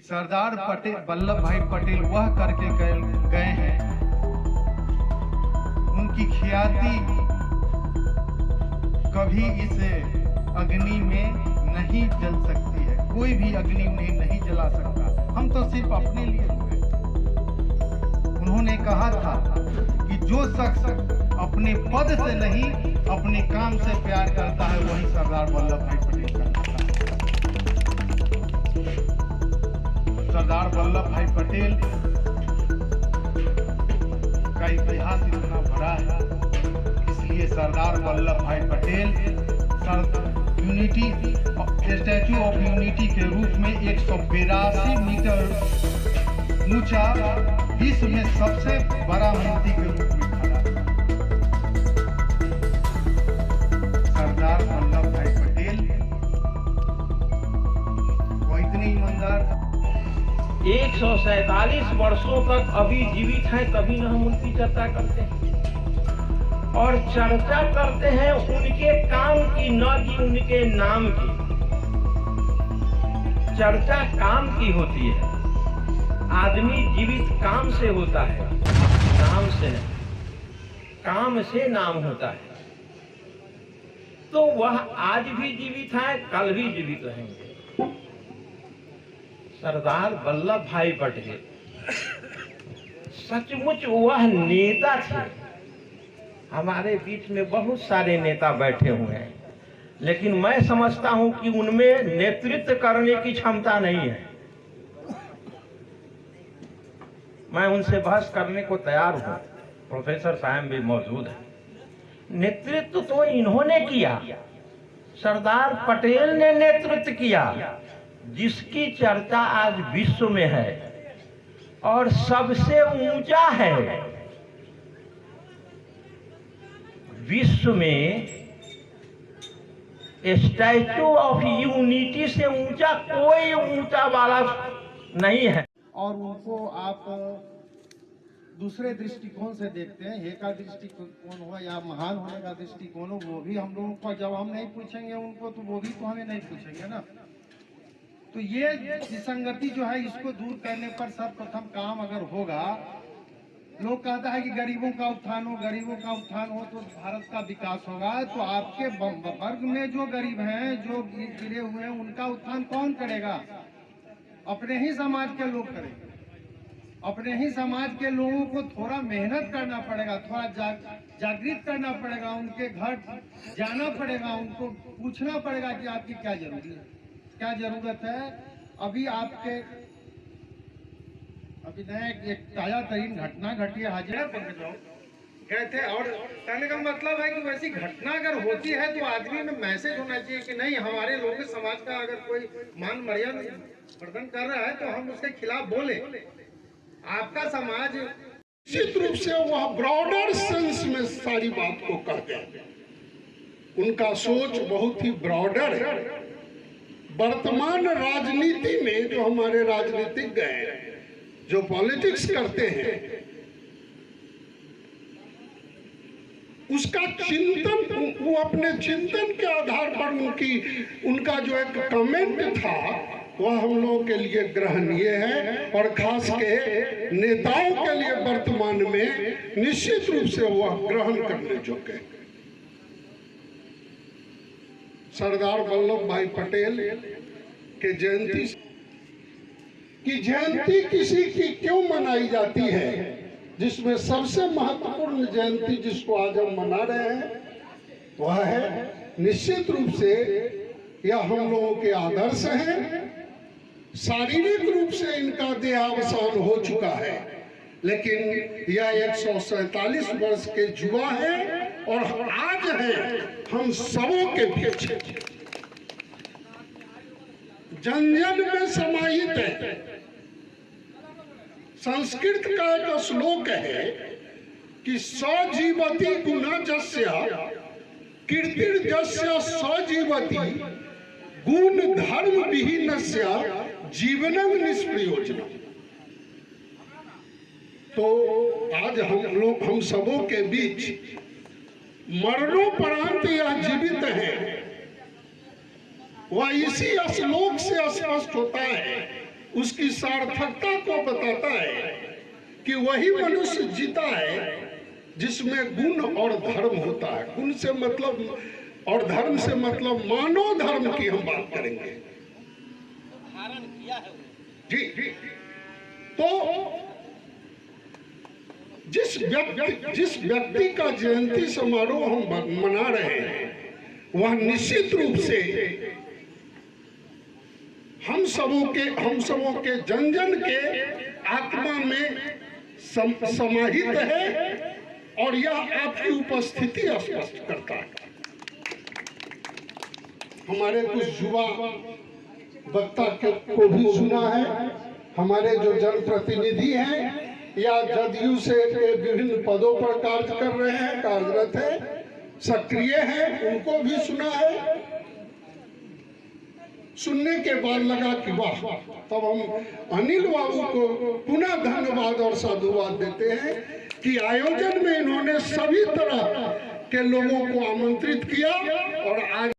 सरदार पटेल वल्लभ भाई पटेल वह करके गए हैं, उनकी ख्याति कभी इस अग्नि में नहीं जल सकती है। कोई भी अग्नि उन्हें नहीं जला सकता। हम तो सिर्फ अपने लिए हुए। उन्होंने कहा था कि जो शख्स अपने पद से नहीं अपने काम से प्यार करता है वही सरदार वल्लभ भाई पटेल करता है। सरदार वल्लभ भाई पटेल का इतिहास इतना बड़ा है, इसलिए सरदार वल्लभ भाई Patel unity statue of unity के रूप में 182 मीटर ऊंचा विश्व में सबसे बड़ा मूर्ति के रूप में खड़ा है। सरदार वल्लभ भाई पटेल वो इतने ईमानदार 147 वर्षों तक अभी जीवित हैं, तभी न हम उनकी चर्चा करते हैं और चर्चा करते हैं उनके काम की, न कि उनके नाम की। चर्चा काम की होती है। आदमी जीवित काम से होता है, नाम से नहीं। काम से नाम होता है। तो वह आज भी जीवित है, कल भी जीवित रहेंगे। सरदार वल्लभ भाई पटेल सचमुच वह नेता थे। हमारे बीच में बहुत सारे नेता बैठे हुए हैं, लेकिन मैं समझता हूं कि उनमें नेतृत्व करने की क्षमता नहीं है। मैं उनसे बहस करने को तैयार हूं, प्रोफेसर साहब भी मौजूद है। नेतृत्व तो इन्होंने किया, सरदार पटेल ने नेतृत्व किया, जिसकी चर्चा आज विश्व में है और सबसे ऊंचा है। विश्व में स्टैच्यू ऑफ यूनिटी से ऊंचा कोई ऊंचा वाला नहीं है। और उनको आप दूसरे दृष्टिकोण से देखते हैं, हे का दृष्टिकोण हो या महान होने का दृष्टिकोण हो, वो भी हम लोगों को जब हम नहीं पूछेंगे उनको तो वो भी तो हमें नहीं पूछेंगे ना। तो ये विसंगति जो है इसको दूर करने पर सर्वप्रथम काम अगर होगा, लोग कहता है कि गरीबों का उत्थान हो, गरीबों का उत्थान हो तो भारत का विकास होगा। तो आपके वर्ग में जो गरीब हैं, जो गिरे हुए हैं, उनका उत्थान कौन करेगा? अपने ही समाज के लोग करेंगे। अपने ही समाज के लोगों को थोड़ा मेहनत करना पड़ेगा, थोड़ा जागृत करना पड़ेगा, उनके घर जाना पड़ेगा, उनको पूछना पड़ेगा कि आपकी क्या जरूरी है, क्या जरूरत है। अभी नया एक ताजा तरीन घटना घटी है, हाजिरा गए थे। और कहने का मतलब है कि वैसी घटना अगर होती है तो आदमी में मैसेज होना चाहिए कि नहीं, हमारे लोग समाज का अगर कोई मान मर्यादा वर्धन कर रहा है तो हम उसके खिलाफ बोले। आपका समाज निश्चित रूप से वह ब्रॉडर सेंस में सारी बात को कहते हैं। उनका सोच बहुत ही ब्रॉडर है। वर्तमान राजनीति में जो हमारे राजनीतिज्ञ हैं, जो पॉलिटिक्स करते हैं, उसका चिंतन, वो अपने चिंतन के आधार पर उनका जो एक कमेंट था वह हम लोगों के लिए ग्रहणीय है और खास के नेताओं के लिए वर्तमान में निश्चित रूप से वह ग्रहण करने योग्य है। सरदार वल्लभ भाई पटेल के जयंती किसी की क्यों मनाई जाती है, जिसमें सबसे महत्वपूर्ण जयंती जिसको आज हम मना रहे हैं वह है निश्चित रूप से यह हम लोगों के आदर्श हैं। शारीरिक रूप से इनका देहावसान हो चुका है, लेकिन यह 147 वर्ष के युवा है और आज है हम सबों के बीच, जन जन में समाहित है। संस्कृत का एक श्लोक है कि सजीवति गुण जस्य कीर्तिर्जस्य सजीवति गुण धर्म विहीनस्य जीवनं निष्प्रयोजनम्। तो आज हम सबों के बीच मरणोपरांत यह जीवित है, वह इसी श्लोक से स्पष्ट होता है उसकी सार्थकता को बताता है कि वही मनुष्य जीता है जिसमें गुण और धर्म होता है। गुण से मतलब और धर्म से मतलब मानव धर्म की हम बात करेंगे जी। तो जिस व्यक्ति का जयंती समारोह हम मना रहे हैं वह निश्चित रूप से हम सबों के जन जन के आत्मा में समाहित है और यह आपकी उपस्थिति स्पष्ट करता है। हमारे कुछ युवा वक्ता को भी सुना है, हमारे जो जनप्रतिनिधि हैं या जदयू से विभिन्न पदों पर कार्य कर रहे हैं, कार्यरत हैं, सक्रिय हैं, उनको भी सुना है। सुनने के बाद लगा कि वाह, तब हम अनिल बाबू को पुनः धन्यवाद और साधुवाद देते हैं कि आयोजन में इन्होंने सभी तरह के लोगों को आमंत्रित किया और आज